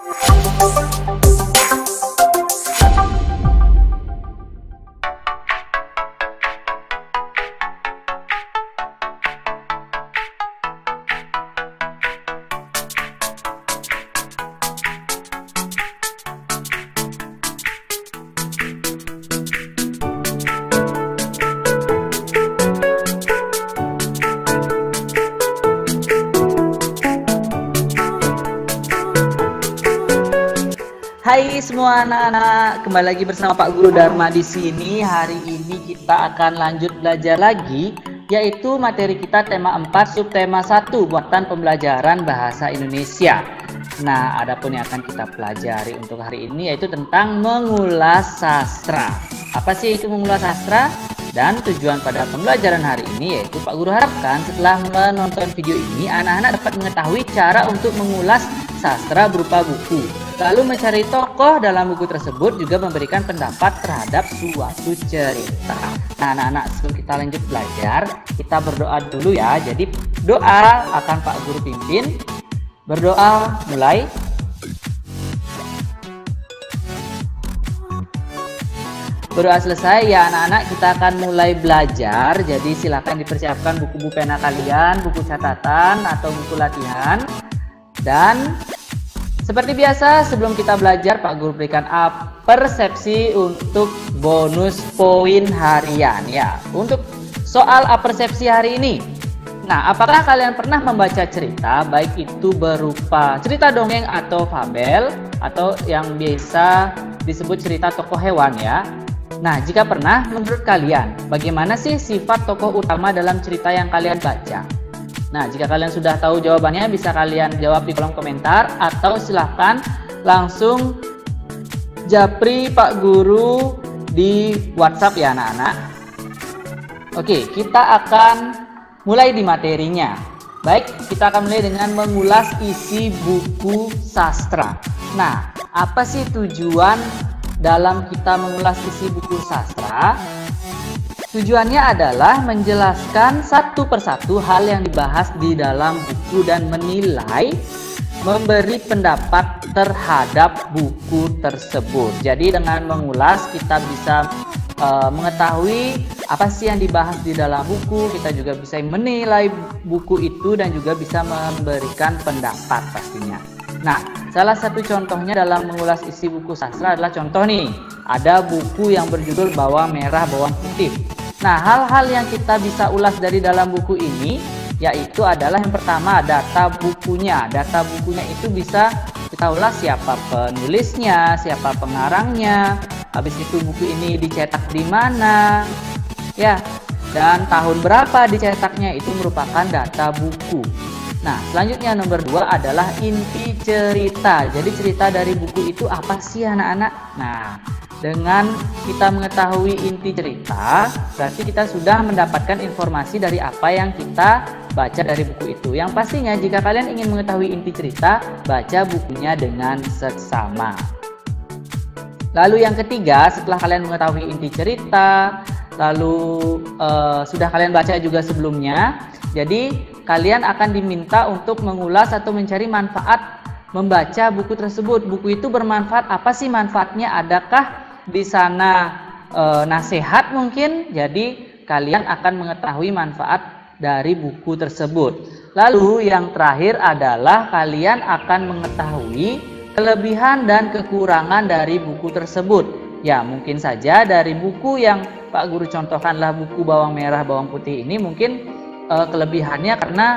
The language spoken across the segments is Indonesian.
Hai semua anak-anak, kembali lagi bersama Pak Guru Dharma di sini. Hari ini kita akan lanjut belajar lagi, yaitu materi kita tema 4 subtema 1 buatan pembelajaran bahasa Indonesia. Nah, adapun yang akan kita pelajari untuk hari ini yaitu tentang mengulas sastra. Apa sih itu mengulas sastra? Dan tujuan pada pembelajaran hari ini yaitu Pak Guru harapkan setelah menonton video ini anak-anak dapat mengetahui cara untuk mengulas sastra berupa buku, lalu mencari tokoh dalam buku tersebut, juga memberikan pendapat terhadap suatu cerita. Nah anak-anak, sebelum kita lanjut belajar, kita berdoa dulu ya. Jadi doa akan Pak Guru pimpin. Berdoa mulai. Berdoa selesai ya anak-anak, kita akan mulai belajar. Jadi silakan dipersiapkan buku-buku pena kalian, buku catatan atau buku latihan. Dan seperti biasa sebelum kita belajar, Pak Guru berikan persepsi untuk bonus poin harian ya. Untuk soal persepsi hari ini. Nah, apakah kalian pernah membaca cerita, baik itu berupa cerita dongeng atau fabel, atau yang biasa disebut cerita tokoh hewan ya. Nah, jika pernah, menurut kalian bagaimana sih sifat tokoh utama dalam cerita yang kalian baca? Nah, jika kalian sudah tahu jawabannya, bisa kalian jawab di kolom komentar atau silahkan langsung japri Pak Guru di WhatsApp ya anak-anak. Oke, kita akan mulai di materinya. Baik, kita akan mulai dengan mengulas isi buku sastra. Nah, apa sih tujuan dalam kita mengulas isi buku sastra? Tujuannya adalah menjelaskan satu persatu hal yang dibahas di dalam buku dan menilai, memberi pendapat terhadap buku tersebut. Jadi dengan mengulas kita bisa mengetahui apa sih yang dibahas di dalam buku, kita juga bisa menilai buku itu dan juga bisa memberikan pendapat pastinya. Nah, salah satu contohnya dalam mengulas isi buku sastra adalah contoh nih, ada buku yang berjudul Bawang Merah Bawang Putih. Nah, hal-hal yang kita bisa ulas dari dalam buku ini yaitu adalah yang pertama, data bukunya. Data bukunya itu bisa kita ulas siapa penulisnya, siapa pengarangnya, habis itu buku ini dicetak di mana, ya, dan tahun berapa dicetaknya, itu merupakan data buku. Nah, selanjutnya nomor 2 adalah inti cerita. Jadi cerita dari buku itu apa sih anak-anak? Nah, dengan kita mengetahui inti cerita, berarti kita sudah mendapatkan informasi dari apa yang kita baca dari buku itu. Yang pastinya jika kalian ingin mengetahui inti cerita, baca bukunya dengan seksama. Lalu yang ketiga, setelah kalian mengetahui inti cerita, lalu sudah kalian baca juga sebelumnya, jadi kalian akan diminta untuk mengulas atau mencari manfaat membaca buku tersebut. Buku itu bermanfaat, apa sih manfaatnya? Adakah di sana nasihat mungkin? Jadi kalian akan mengetahui manfaat dari buku tersebut. Lalu yang terakhir adalah kalian akan mengetahui kelebihan dan kekurangan dari buku tersebut. Ya, mungkin saja dari buku yang Pak Guru contohkanlah buku Bawang Merah Bawang Putih ini, mungkin kelebihannya karena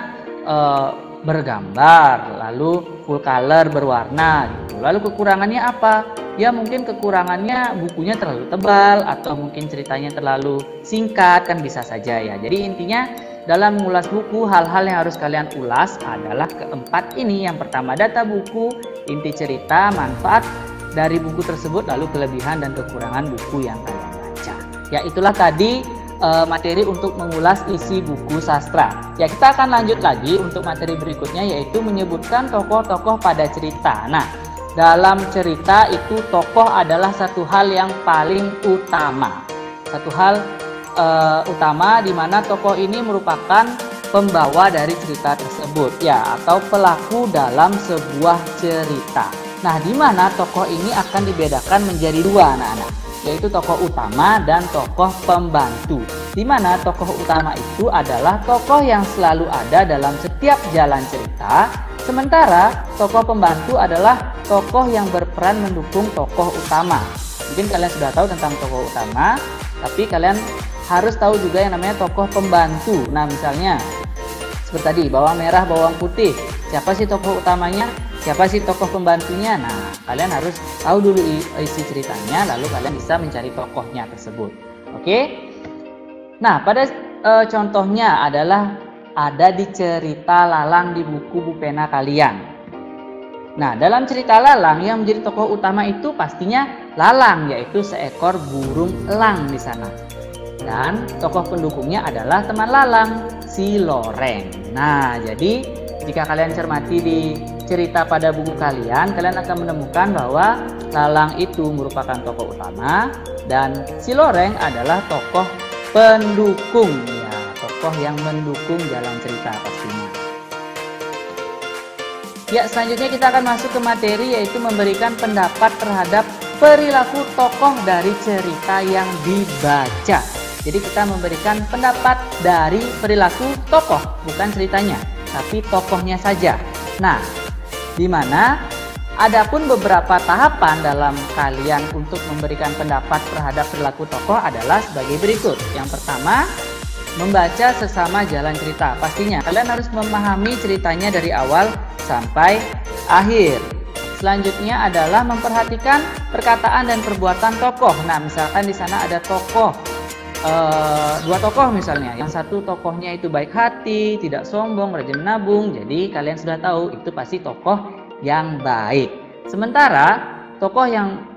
bergambar, lalu full color berwarna gitu. Lalu kekurangannya apa? Ya mungkin kekurangannya bukunya terlalu tebal atau mungkin ceritanya terlalu singkat, kan bisa saja ya. Jadi intinya dalam mengulas buku, hal-hal yang harus kalian ulas adalah keempat ini. Yang pertama data buku, inti cerita, manfaat dari buku tersebut, lalu kelebihan dan kekurangan buku yang kalian baca. Ya itulah tadi materi untuk mengulas isi buku sastra. Ya kita akan lanjut lagi untuk materi berikutnya, yaitu menyebutkan tokoh-tokoh pada cerita. Nah, dalam cerita itu tokoh adalah satu hal yang paling utama. Satu hal utama di mana tokoh ini merupakan pembawa dari cerita tersebut ya, atau pelaku dalam sebuah cerita. Nah, di mana tokoh ini akan dibedakan menjadi dua anak-anak, yaitu tokoh utama dan tokoh pembantu. Di mana tokoh utama itu adalah tokoh yang selalu ada dalam setiap jalan cerita, sementara tokoh pembantu adalah tokoh yang berperan mendukung tokoh utama. Mungkin kalian sudah tahu tentang tokoh utama, tapi kalian harus tahu juga yang namanya tokoh pembantu. Nah, misalnya seperti tadi, bawang merah, bawang putih. Siapa sih tokoh utamanya? Siapa sih tokoh pembantunya? Nah, kalian harus tahu dulu isi ceritanya, lalu kalian bisa mencari tokohnya tersebut. Oke? Nah, pada contohnya adalah ada di cerita Lalang di buku Bupena kalian. Nah, dalam cerita Lalang yang menjadi tokoh utama itu pastinya Lalang, yaitu seekor burung elang di sana. Dan tokoh pendukungnya adalah teman Lalang, si Loreng. Nah, jadi jika kalian cermati di cerita pada buku kalian akan menemukan bahwa Lalang itu merupakan tokoh utama dan si Loreng adalah tokoh pendukung, ya, tokoh yang mendukung jalan cerita pastinya. Ya, selanjutnya kita akan masuk ke materi, yaitu memberikan pendapat terhadap perilaku tokoh dari cerita yang dibaca. Jadi kita memberikan pendapat dari perilaku tokoh, bukan ceritanya, tapi tokohnya saja. Nah, di mana adapun beberapa tahapan dalam kalian untuk memberikan pendapat terhadap perilaku tokoh adalah sebagai berikut. Yang pertama, membaca sesama jalan cerita. Pastinya kalian harus memahami ceritanya dari awal sampai akhir. Selanjutnya adalah memperhatikan perkataan dan perbuatan tokoh. Nah, misalkan di sana ada tokoh, dua tokoh misalnya, yang satu tokohnya itu baik hati, tidak sombong, rajin menabung. Jadi kalian sudah tahu itu pasti tokoh yang baik. Sementara tokoh yang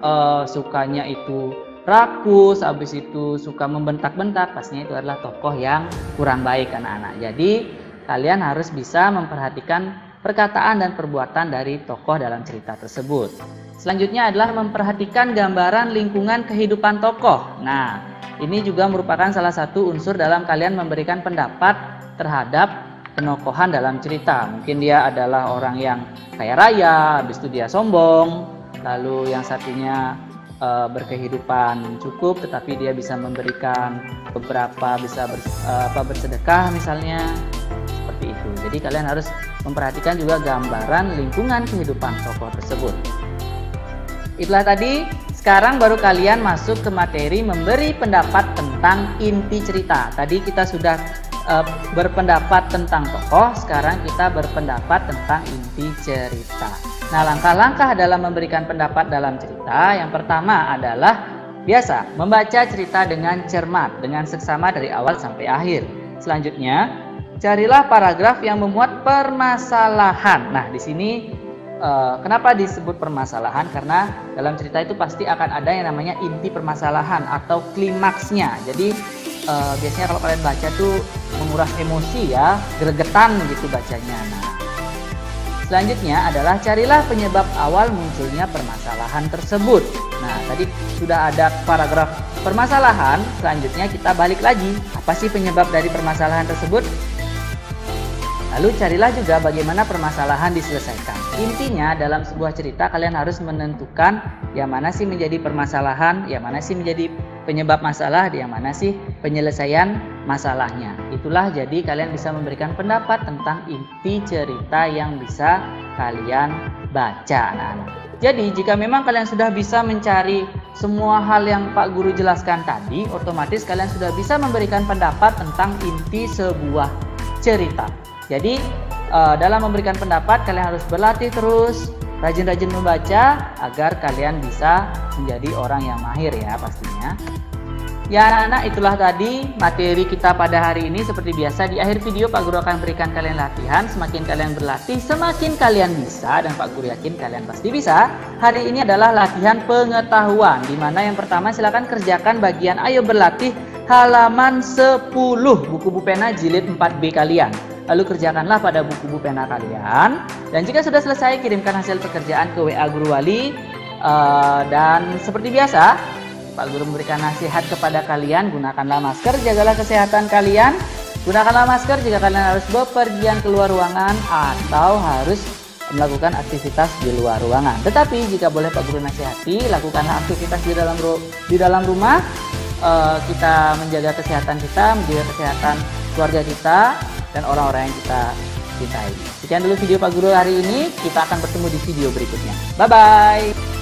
sukanya itu rakus, habis itu suka membentak-bentak, pastinya itu adalah tokoh yang kurang baik anak-anak. Jadi kalian harus bisa memperhatikan perkataan dan perbuatan dari tokoh dalam cerita tersebut. Selanjutnya adalah memperhatikan gambaran lingkungan kehidupan tokoh. Nah, ini juga merupakan salah satu unsur dalam kalian memberikan pendapat terhadap penokohan dalam cerita. Mungkin dia adalah orang yang kaya raya, habis itu dia sombong, lalu yang satunya berkehidupan cukup, tetapi dia bisa memberikan beberapa, bisa bersedekah misalnya, seperti itu. Jadi kalian harus memperhatikan juga gambaran lingkungan kehidupan tokoh tersebut. Itulah tadi. Sekarang baru kalian masuk ke materi memberi pendapat tentang inti cerita. Tadi kita sudah berpendapat tentang tokoh, sekarang kita berpendapat tentang inti cerita. Nah, langkah-langkah dalam memberikan pendapat dalam cerita, yang pertama adalah biasa membaca cerita dengan cermat, dengan seksama dari awal sampai akhir. Selanjutnya, carilah paragraf yang memuat permasalahan. Nah, di sini kenapa disebut permasalahan? Karena dalam cerita itu pasti akan ada yang namanya inti permasalahan atau klimaksnya. Jadi biasanya kalau kalian baca tuh menguras emosi ya, gregetan gitu bacanya. Nah, selanjutnya adalah carilah penyebab awal munculnya permasalahan tersebut. Nah, tadi sudah ada paragraf permasalahan, selanjutnya kita balik lagi. Apa sih penyebab dari permasalahan tersebut? Lalu carilah juga bagaimana permasalahan diselesaikan. Intinya dalam sebuah cerita kalian harus menentukan yang mana sih menjadi permasalahan, yang mana sih menjadi penyebab masalah, yang mana sih penyelesaian masalahnya. Itulah jadi kalian bisa memberikan pendapat tentang inti cerita yang bisa kalian baca anak-anak. Jadi jika memang kalian sudah bisa mencari semua hal yang Pak Guru jelaskan tadi, otomatis kalian sudah bisa memberikan pendapat tentang inti sebuah cerita. Jadi dalam memberikan pendapat kalian harus berlatih terus, rajin-rajin membaca agar kalian bisa menjadi orang yang mahir ya pastinya. Ya anak-anak, itulah tadi materi kita pada hari ini. Seperti biasa di akhir video Pak Guru akan berikan kalian latihan. Semakin kalian berlatih, semakin kalian bisa, dan Pak Guru yakin kalian pasti bisa. Hari ini adalah latihan pengetahuan, di mana yang pertama silakan kerjakan bagian ayo berlatih halaman 10 buku Bupena jilid 4B kalian. Lalu kerjakanlah pada buku Bupena kalian, dan jika sudah selesai kirimkan hasil pekerjaan ke WA Guru Wali. Dan seperti biasa Pak Guru memberikan nasihat kepada kalian, gunakanlah masker, jagalah kesehatan kalian. Gunakanlah masker jika kalian harus bepergian keluar ruangan atau harus melakukan aktivitas di luar ruangan. Tetapi jika boleh Pak Guru nasihati, lakukanlah aktivitas di dalam rumah. Kita menjaga kesehatan kita, menjaga kesehatan keluarga kita dan orang-orang yang kita cintai. Sekian dulu video Pak Guru hari ini. Kita akan bertemu di video berikutnya. Bye bye.